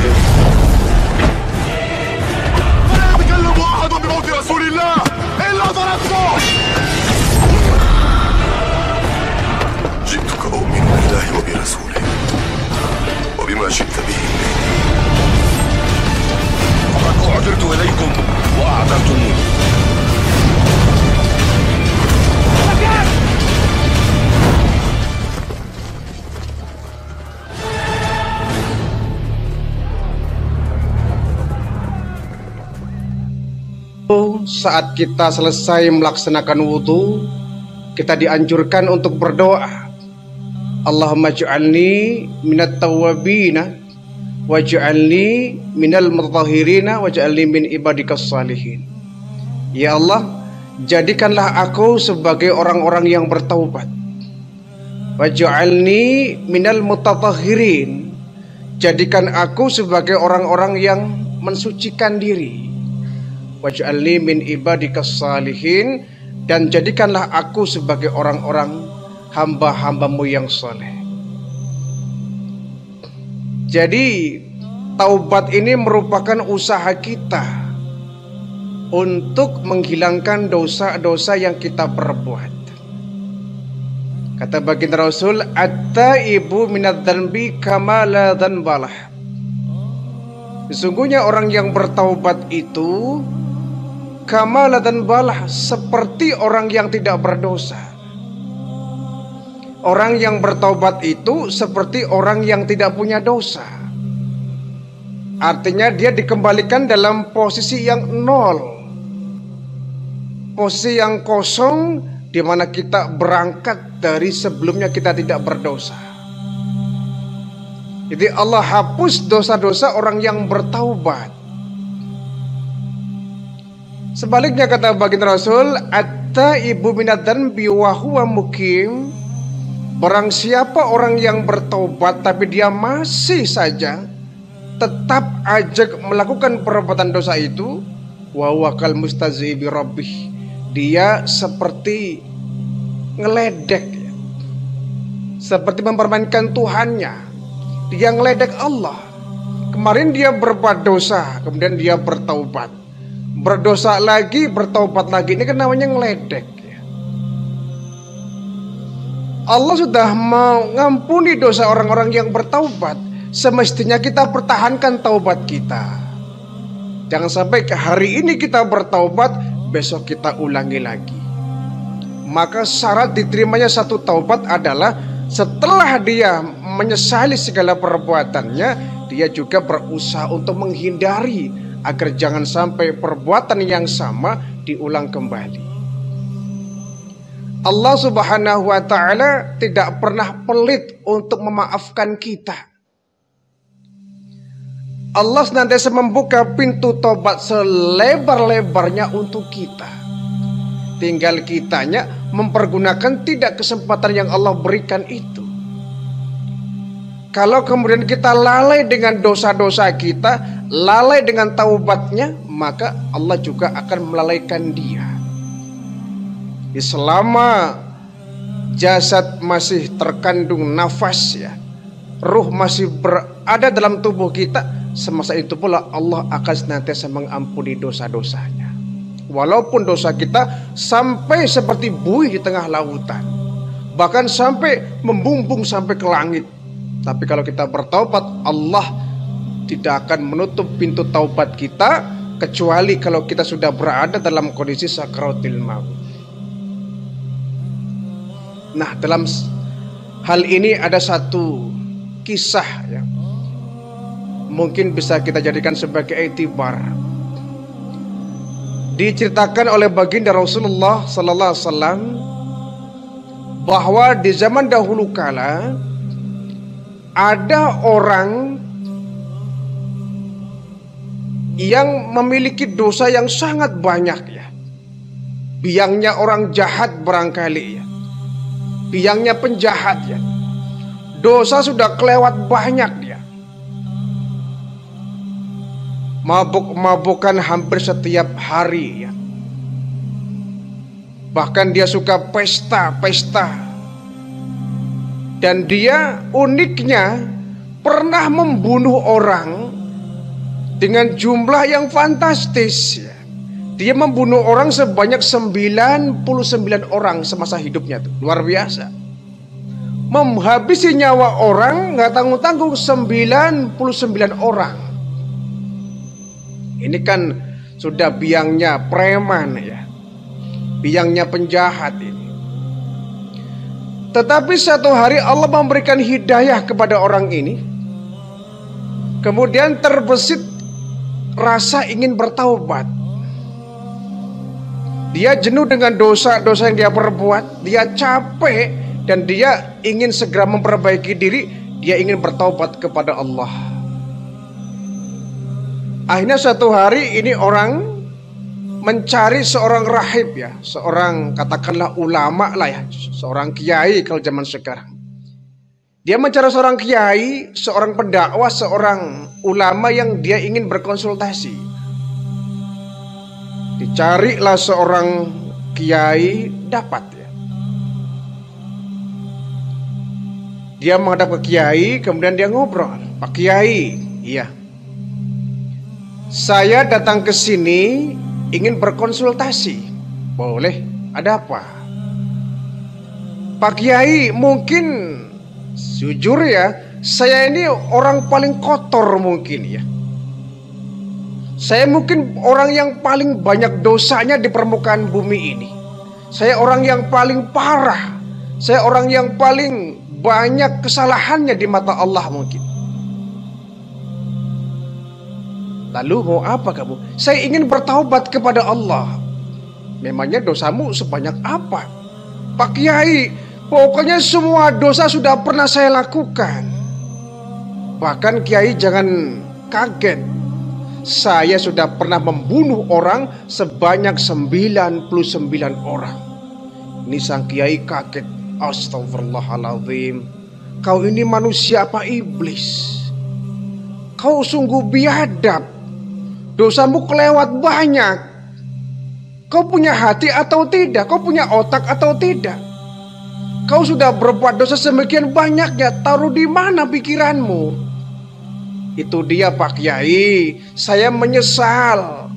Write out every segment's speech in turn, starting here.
بهم ولا يتكلم أحد بموت رسول الله إلا ضربته. جئتك أؤمن بالله وبرسوله وبما شئت به فقد أعذرت إليكم وأعذرتموني. Saat kita selesai melaksanakan wudhu, kita dianjurkan untuk berdoa. Allahumma ja'alni minat tawwabina waj'alni minal mutahhirina waj'alni min ibadikas salihin. Ya Allah, jadikanlah aku sebagai orang-orang yang bertaubat. Waj'alni minal mutatahhirin. Jadikan aku sebagai orang-orang yang mensucikan diri. Waj'alni min ibadikas salihin. Dan jadikanlah aku sebagai orang-orang hamba-hambamu yang soleh. Jadi taubat ini merupakan usaha kita untuk menghilangkan dosa-dosa yang kita perbuat. Kata baginda Rasul, at-taibu minadz-dzanbi kama la dzanbalah. Sesungguhnya orang yang bertaubat itu kama la dzanbalah, seperti orang yang tidak berdosa. Orang yang bertaubat itu seperti orang yang tidak punya dosa. Artinya dia dikembalikan dalam posisi yang nol, posisi yang kosong, di mana kita berangkat dari sebelumnya kita tidak berdosa. Jadi Allah hapus dosa-dosa orang yang bertaubat. Sebaliknya kata baginda Rasul, at-taibu minadz-dzanbi wa huwa muqim. Barang siapa orang yang bertaubat tapi dia masih saja tetap aja melakukan perbuatan dosa itu, wa huwa kal mustazzi bi rabbih. Dia seperti ngeledek, seperti mempermainkan Tuhannya. Dia ngeledek Allah. Kemarin dia berbuat dosa, kemudian dia bertaubat, berdosa lagi, bertaubat lagi. Ini kan namanya ngeledek. Allah sudah mengampuni dosa orang-orang yang bertaubat. Semestinya kita pertahankan taubat kita. Jangan sampai ke hari ini kita bertaubat, besok kita ulangi lagi. Maka syarat diterimanya satu taubat adalah setelah dia menyesali segala perbuatannya, dia juga berusaha untuk menghindari agar jangan sampai perbuatan yang sama diulang kembali. Allah Subhanahu wa ta'ala tidak pernah pelit untuk memaafkan kita. Allah senantiasa membuka pintu tobat selebar-lebarnya untuk kita. Tinggal kitanya mempergunakan tidak kesempatan yang Allah berikan itu. Kalau kemudian kita lalai dengan dosa-dosa kita, lalai dengan taubatnya, maka Allah juga akan melalaikan dia. Selama jasad masih terkandung nafas, ya, ruh masih berada dalam tubuh kita, semasa itu pula Allah akan senantiasa mengampuni dosa-dosanya. Walaupun dosa kita sampai seperti buih di tengah lautan, bahkan sampai membumbung sampai ke langit, tapi kalau kita bertaubat, Allah tidak akan menutup pintu taubat kita, kecuali kalau kita sudah berada dalam kondisi sakaratul maut. Nah, dalam hal ini ada satu kisah yang mungkin bisa kita jadikan sebagai iktibar. Diceritakan oleh baginda Rasulullah sallallahu alaihi wasallam bahwa di zaman dahulu kala ada orang yang memiliki dosa yang sangat banyak, ya. Biangnya orang jahat barangkali, ya. Biangnya penjahat, ya. Dosa sudah kelewat banyak dia. Mabuk-mabukan hampir setiap hari, ya. Bahkan dia suka pesta-pesta. Dan dia uniknya pernah membunuh orang dengan jumlah yang fantastis. Dia membunuh orang sebanyak 99 orang semasa hidupnya tuh. Luar biasa. Menghabisi nyawa orang nggak tanggung-tanggung 99 orang. Ini kan sudah biangnya preman ya. Biangnya penjahat ini. Tetapi satu hari Allah memberikan hidayah kepada orang ini. Kemudian terbesit rasa ingin bertaubat. Dia jenuh dengan dosa-dosa yang dia perbuat. Dia capek dan dia ingin segera memperbaiki diri. Dia ingin bertaubat kepada Allah. Akhirnya satu hari ini orang mencari seorang rahib ya, seorang katakanlah ulama lah ya, seorang kiai kalau zaman sekarang. Dia mencari seorang kiai, seorang pendakwah, seorang ulama yang dia ingin berkonsultasi. Dicarilah seorang kiai, dapat ya. Dia menghadap ke kiai, kemudian dia ngobrol. Pak Kiai, iya. Saya datang ke sini ingin berkonsultasi. Boleh, ada apa? Pak Kiai, mungkin jujur ya, saya ini orang paling kotor mungkin ya. Saya mungkin orang yang paling banyak dosanya di permukaan bumi ini. Saya orang yang paling parah. Saya orang yang paling banyak kesalahannya di mata Allah mungkin. Lalu mau apa kamu? Saya ingin bertaubat kepada Allah. Memangnya dosamu sebanyak apa? Pak Kiai, pokoknya semua dosa sudah pernah saya lakukan. Bahkan Kiai jangan kaget. Saya sudah pernah membunuh orang sebanyak 99 orang. Ini sang Kiai kaget. Astagfirullahaladzim. Kau ini manusia apa iblis? Kau sungguh biadab. Dosamu kelewat banyak. Kau punya hati atau tidak? Kau punya otak atau tidak? Kau sudah berbuat dosa semakin banyaknya. Taruh di mana pikiranmu? Itu dia Pak Kiai. Saya menyesal.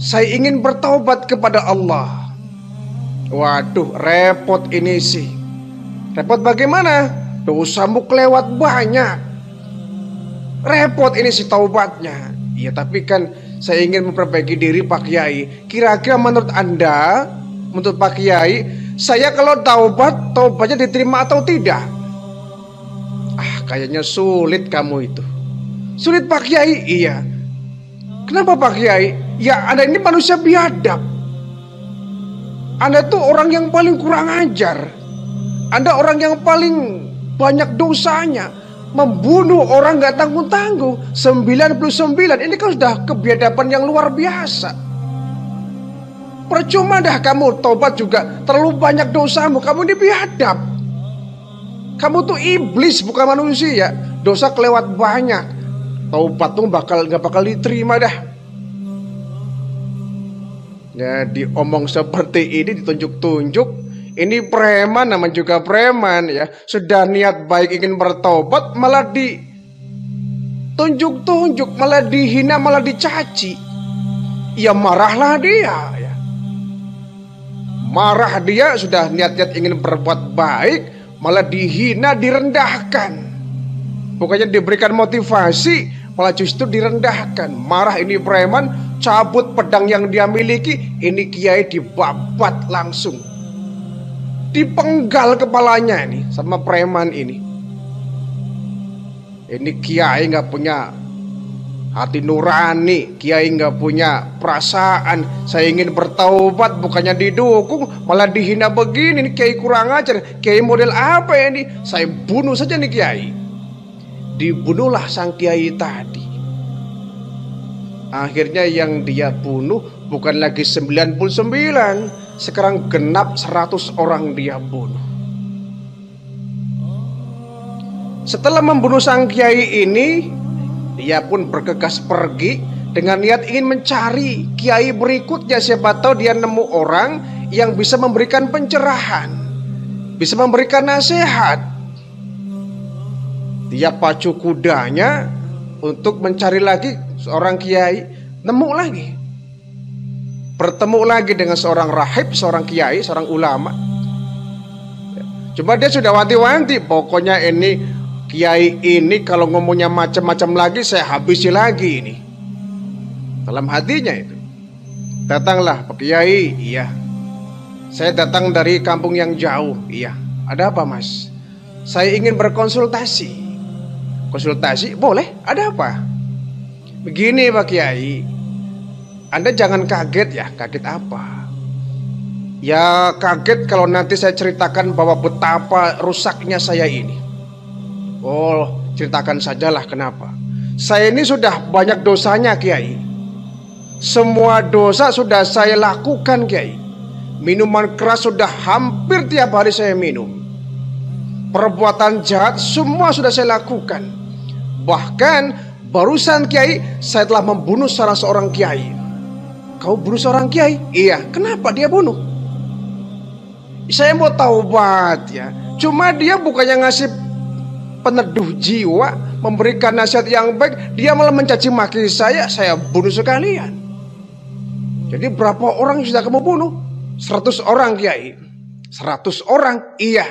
Saya ingin bertaubat kepada Allah. Waduh, repot ini sih. Repot bagaimana? Dosamu kelewat banyak. Repot ini sih taubatnya. Ya tapi kan saya ingin memperbaiki diri Pak Kiai. Kira-kira menurut Anda, menurut Pak Kiai, saya kalau taubatnya diterima atau tidak? Kayaknya sulit kamu itu. Sulit Pak Kiai? Iya. Kenapa Pak Kiai? Ya Anda ini manusia biadab. Anda tuh orang yang paling kurang ajar. Anda orang yang paling banyak dosanya. Membunuh orang gak tanggung-tanggung 99. Ini kan sudah kebiadaban yang luar biasa. Percuma dah kamu taubat juga. Terlalu banyak dosamu. Kamu ini biadab. Kamu tuh iblis bukan manusia. Dosa kelewat banyak. Taubat tuh gak bakal diterima dah. Jadi omong seperti ini ditunjuk-tunjuk. Ini preman, namanya juga preman ya. Sudah niat baik ingin bertobat, malah ditunjuk-tunjuk, malah dihina, malah dicaci. Ya marahlah dia ya. Marah dia, sudah niat-niat ingin berbuat baik, malah dihina, direndahkan. Bukannya diberikan motivasi, malah justru direndahkan. Marah ini preman, cabut pedang yang dia miliki. Ini kiai dibabat langsung. Dipenggal kepalanya ini sama preman ini. Ini kiai nggak punya hati nurani, kiai nggak punya perasaan. Saya ingin bertaubat, bukannya didukung, malah dihina begini. Ini kiai kurang ajar. Kiai model apa ya ini? Saya bunuh saja nih kiai. Dibunuhlah sang kiai tadi. Akhirnya yang dia bunuh bukan lagi 99, sekarang genap 100 orang dia bunuh. Setelah membunuh sang kiai ini, dia pun bergegas pergi dengan niat ingin mencari kiai berikutnya. Siapa tahu dia nemu orang yang bisa memberikan pencerahan, bisa memberikan nasihat. Dia pacu kudanya, untuk mencari lagi seorang kiai, nemu lagi. Bertemu lagi dengan seorang rahib, seorang kiai, seorang ulama. Coba dia sudah wanti-wanti, pokoknya ini kiai ini kalau ngomongnya macam-macam lagi saya habisi lagi ini. Dalam hatinya itu. Datanglah Pak Kiai, iya. Saya datang dari kampung yang jauh, iya. Ada apa Mas? Saya ingin berkonsultasi. Konsultasi? Boleh, ada apa? Begini Pak Kiai, Anda jangan kaget ya. Kaget apa? Ya kaget kalau nanti saya ceritakan bahwa betapa rusaknya saya ini. Oh, ceritakan sajalah kenapa. Saya ini sudah banyak dosanya Kiai. Semua dosa sudah saya lakukan Kiai. Minuman keras sudah hampir tiap hari saya minum. Perbuatan jahat semua sudah saya lakukan. Bahkan barusan Kiai, saya telah membunuh salah seorang Kiai. Kau bunuh seorang Kiai? Iya, kenapa dia bunuh? Saya mau taubat ya. Cuma dia bukannya ngasih peneduh jiwa, memberikan nasihat yang baik, dia malah mencaci maki saya bunuh sekalian. Jadi berapa orang yang sudah kamu bunuh? 100 orang Kiai. 100 orang? Iya.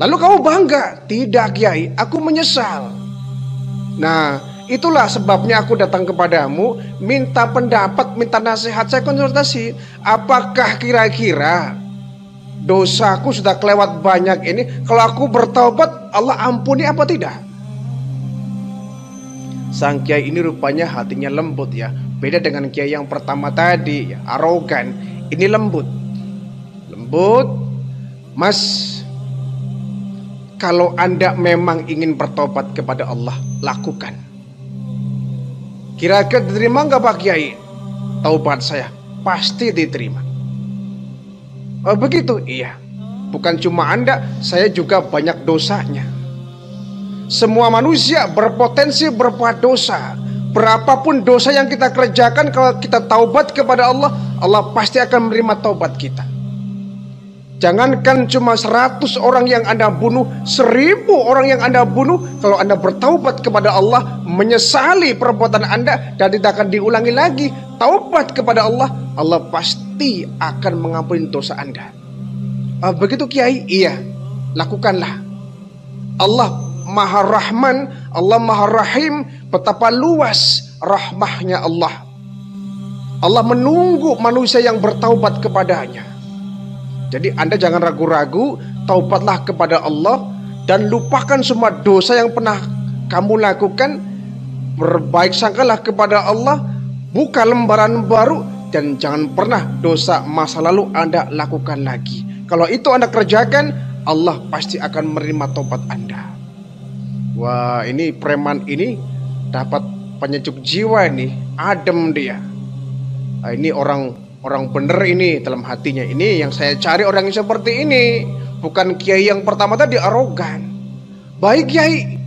Lalu kamu bangga? Tidak Kiai, aku menyesal. Nah, itulah sebabnya aku datang kepadamu, minta pendapat, minta nasihat, saya konsultasi. Apakah kira-kira dosaku sudah kelewat banyak ini, kalau aku bertaubat Allah ampuni apa tidak? Sang Kiai ini rupanya hatinya lembut ya. Beda dengan Kiai yang pertama tadi ya, arogan. Ini lembut. Lembut. Mas, kalau Anda memang ingin bertobat kepada Allah, lakukan. Kira-kira diterima nggak Pak Kiai? Taubat saya pasti diterima. Oh begitu? Iya. Bukan cuma Anda, saya juga banyak dosanya. Semua manusia berpotensi berbuat dosa. Berapapun dosa yang kita kerjakan, kalau kita taubat kepada Allah, Allah pasti akan menerima taubat kita. Jangankan cuma 100 orang yang Anda bunuh, 1000 orang yang Anda bunuh, kalau Anda bertaubat kepada Allah, menyesali perbuatan Anda dan tidak akan diulangi lagi, taubat kepada Allah, Allah pasti akan mengampuni dosa Anda. Begitu Kiai? Iya, lakukanlah. Allah Maha Rahman, Allah Maha Rahim, betapa luas rahmahnya Allah. Allah menunggu manusia yang bertaubat kepadanya. Jadi Anda jangan ragu-ragu, taubatlah kepada Allah dan lupakan semua dosa yang pernah kamu lakukan. Berbaik sangkalah kepada Allah, buka lembaran baru, dan jangan pernah dosa masa lalu Anda lakukan lagi. Kalau itu Anda kerjakan, Allah pasti akan menerima taubat Anda. Wah, ini preman ini dapat penyejuk jiwa nih, adem dia. Ini orang bener ini dalam hatinya. Ini yang saya cari, orang yang seperti ini. Bukan Kiai yang pertama tadi arogan. Baik Kiai,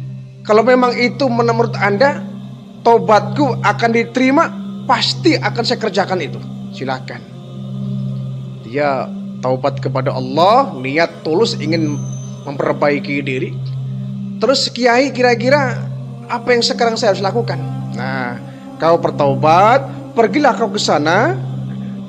kalau memang itu menurut Anda, tobatku akan diterima, pasti akan saya kerjakan itu. Silakan. Dia taubat kepada Allah, niat tulus ingin memperbaiki diri. Terus Kiai, kira-kira apa yang sekarang saya harus lakukan? Nah, kau bertaubat, pergilah kau ke sana.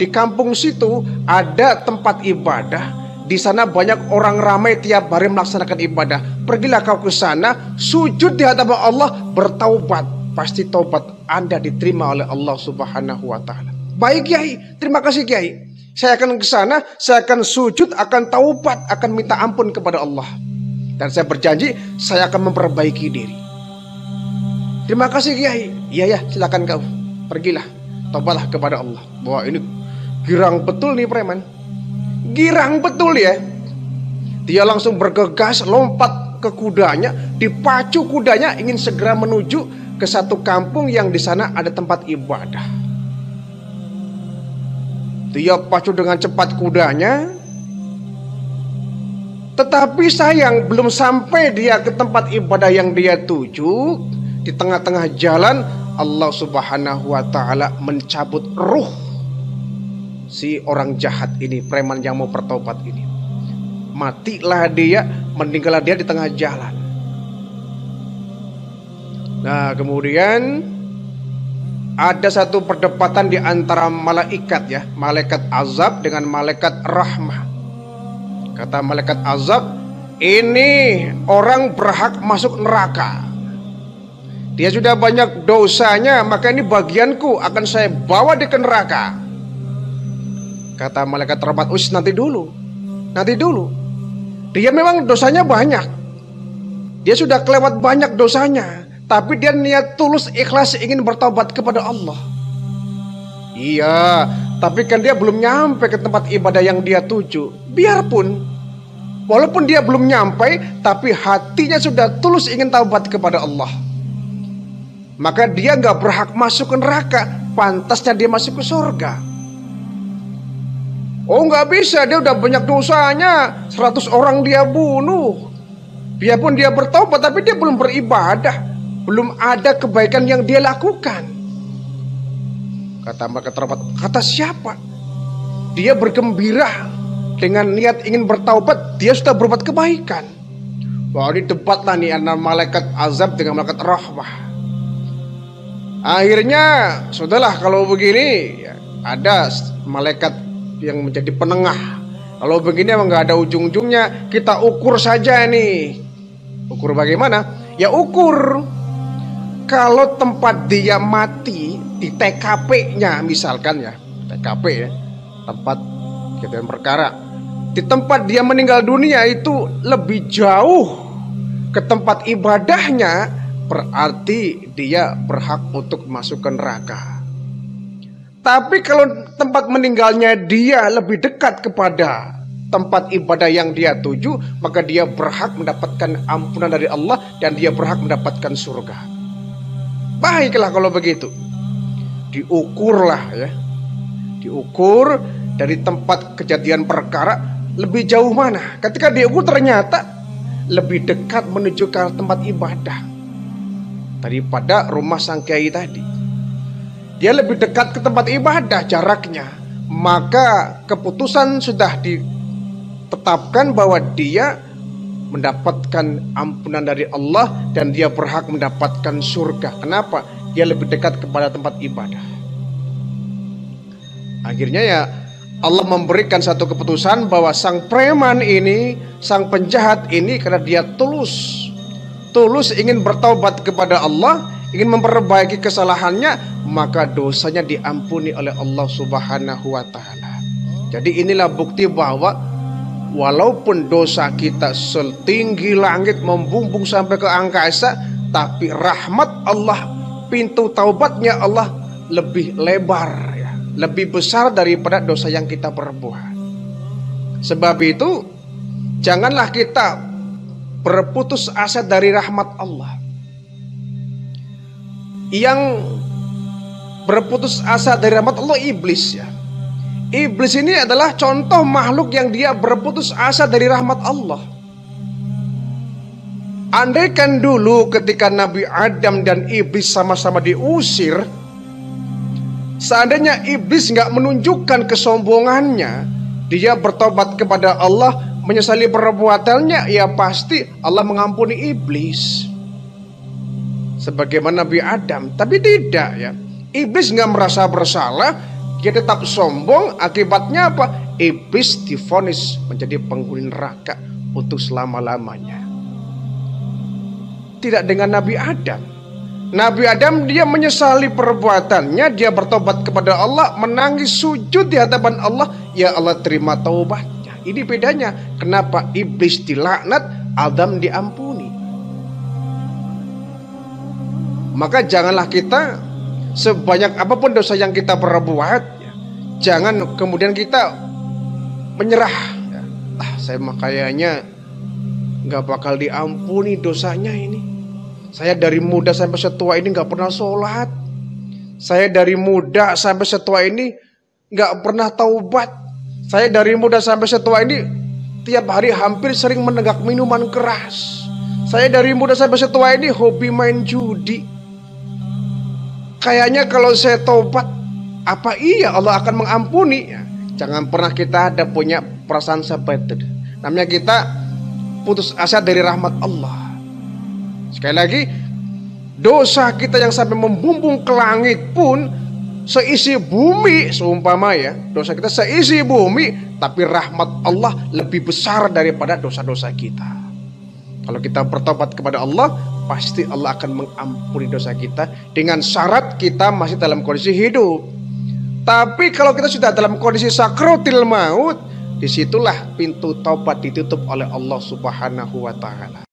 Di kampung situ ada tempat ibadah. Di sana banyak orang ramai tiap hari melaksanakan ibadah. Pergilah kau ke sana, sujud di hadapan Allah, bertaubat. Pasti taubat Anda diterima oleh Allah Subhanahu wa taala. Baik Kiai, terima kasih Kiai. Saya akan ke sana, saya akan sujud, akan taubat, akan minta ampun kepada Allah. Dan saya berjanji saya akan memperbaiki diri. Terima kasih Kiai. Iya ya, silakan kau. Pergilah, taubatlah kepada Allah. Wah, ini girang betul nih preman. Girang betul ya. Dia langsung bergegas, lompat ke kudanya, dipacu kudanya, ingin segera menuju ke satu kampung yang di sana ada tempat ibadah. Dia pacu dengan cepat kudanya. Tetapi sayang, belum sampai dia ke tempat ibadah yang dia tuju, di tengah-tengah jalan Allah Subhanahu wa taala mencabut ruh si orang jahat ini, preman yang mau bertobat ini. Matilah dia, meninggallah dia di tengah jalan. Nah, kemudian ada satu perdebatan di antara malaikat ya, malaikat azab dengan malaikat rahmah. Kata malaikat azab, ini orang berhak masuk neraka. Dia sudah banyak dosanya, maka ini bagianku, akan saya bawa dia ke neraka. Kata malaikat rahmat, nanti dulu. Dia memang dosanya banyak. Dia sudah kelewat banyak dosanya, tapi dia niat tulus ikhlas ingin bertobat kepada Allah. Iya, tapi kan dia belum nyampe ke tempat ibadah yang dia tuju. Biarpun, walaupun dia belum nyampe, tapi hatinya sudah tulus ingin taubat kepada Allah, maka dia gak berhak masuk ke neraka. Pantasnya dia masuk ke surga. Oh, gak bisa, dia udah banyak dosanya, 100 orang dia bunuh. Biarpun dia bertobat, tapi dia belum beribadah, belum ada kebaikan yang dia lakukan. Kata malaikat rahmat, kata siapa? Dia bergembira dengan niat ingin bertaubat, dia sudah berbuat kebaikan. Wah, ini debat lah nih antara malaikat azab dengan malaikat rahmah. Akhirnya, sudahlah kalau begini, ya, ada malaikat yang menjadi penengah. Kalau begini emang nggak ada ujung-ujungnya, kita ukur saja nih. Ukur bagaimana? Ya ukur, kalau tempat dia mati di TKP-nya misalkan ya, TKP ya, tempat kejadian perkara, di tempat dia meninggal dunia itu lebih jauh ke tempat ibadahnya, berarti dia berhak untuk masuk ke neraka. Tapi kalau tempat meninggalnya dia lebih dekat kepada tempat ibadah yang dia tuju, maka dia berhak mendapatkan ampunan dari Allah dan dia berhak mendapatkan surga. Baiklah kalau begitu, diukurlah ya, diukur dari tempat kejadian perkara lebih jauh mana. Ketika diukur ternyata lebih dekat menuju ke tempat ibadah daripada rumah sang kiai tadi. Dia lebih dekat ke tempat ibadah jaraknya, maka keputusan sudah ditetapkan bahwa dia mendapatkan ampunan dari Allah dan dia berhak mendapatkan surga. Kenapa? Dia lebih dekat kepada tempat ibadah. Akhirnya ya Allah memberikan satu keputusan bahwa sang preman ini, sang penjahat ini, karena dia tulus ingin bertaubat kepada Allah, ingin memperbaiki kesalahannya, maka dosanya diampuni oleh Allah Subhanahu wa Ta'ala. Jadi inilah bukti bahwa walaupun dosa kita setinggi langit membumbung sampai ke angkasa, tapi rahmat Allah, pintu taubatnya Allah lebih lebar ya, lebih besar daripada dosa yang kita perbuat. Sebab itu janganlah kita berputus asa dari rahmat Allah. Yang berputus asa dari rahmat Allah iblis ya. Iblis ini adalah contoh makhluk yang dia berputus asa dari rahmat Allah. Andaikan dulu ketika Nabi Adam dan iblis sama-sama diusir, seandainya iblis gak menunjukkan kesombongannya, dia bertobat kepada Allah, menyesali perbuatannya, ya pasti Allah mengampuni iblis sebagaimana Nabi Adam. Tapi tidak ya, iblis gak merasa bersalah, dia tetap sombong. Akibatnya apa? Iblis divonis menjadi penghuni neraka untuk selama-lamanya. Tidak dengan Nabi Adam. Nabi Adam dia menyesali perbuatannya, dia bertobat kepada Allah, menangis sujud di hadapan Allah, ya Allah terima taubatnya. Ini bedanya. Kenapa iblis dilaknat, Adam diampuni. Maka janganlah kita, sebanyak apapun dosa yang kita perbuat ya, jangan kemudian kita menyerah ya. Saya mah kayaknya gak bakal diampuni dosanya ini. Saya dari muda sampai setua ini gak pernah sholat. Saya dari muda sampai setua ini gak pernah taubat. Saya dari muda sampai setua ini tiap hari hampir sering menenggak minuman keras. Saya dari muda sampai setua ini hobi main judi. Kayaknya kalau saya taubat, apa iya Allah akan mengampuni ya? Jangan pernah kita ada punya perasaan seperti itu. Namanya kita putus asa dari rahmat Allah. Sekali lagi, Dosa kita yang sampai membumbung ke langit pun seisi bumi, seumpama ya, dosa kita seisi bumi, tapi rahmat Allah lebih besar daripada dosa-dosa kita. Kalau kita bertobat kepada Allah, pasti Allah akan mengampuni dosa kita dengan syarat kita masih dalam kondisi hidup. Tapi kalau kita sudah dalam kondisi sakratil maut, disitulah pintu taubat ditutup oleh Allah Subhanahu wa Ta'ala.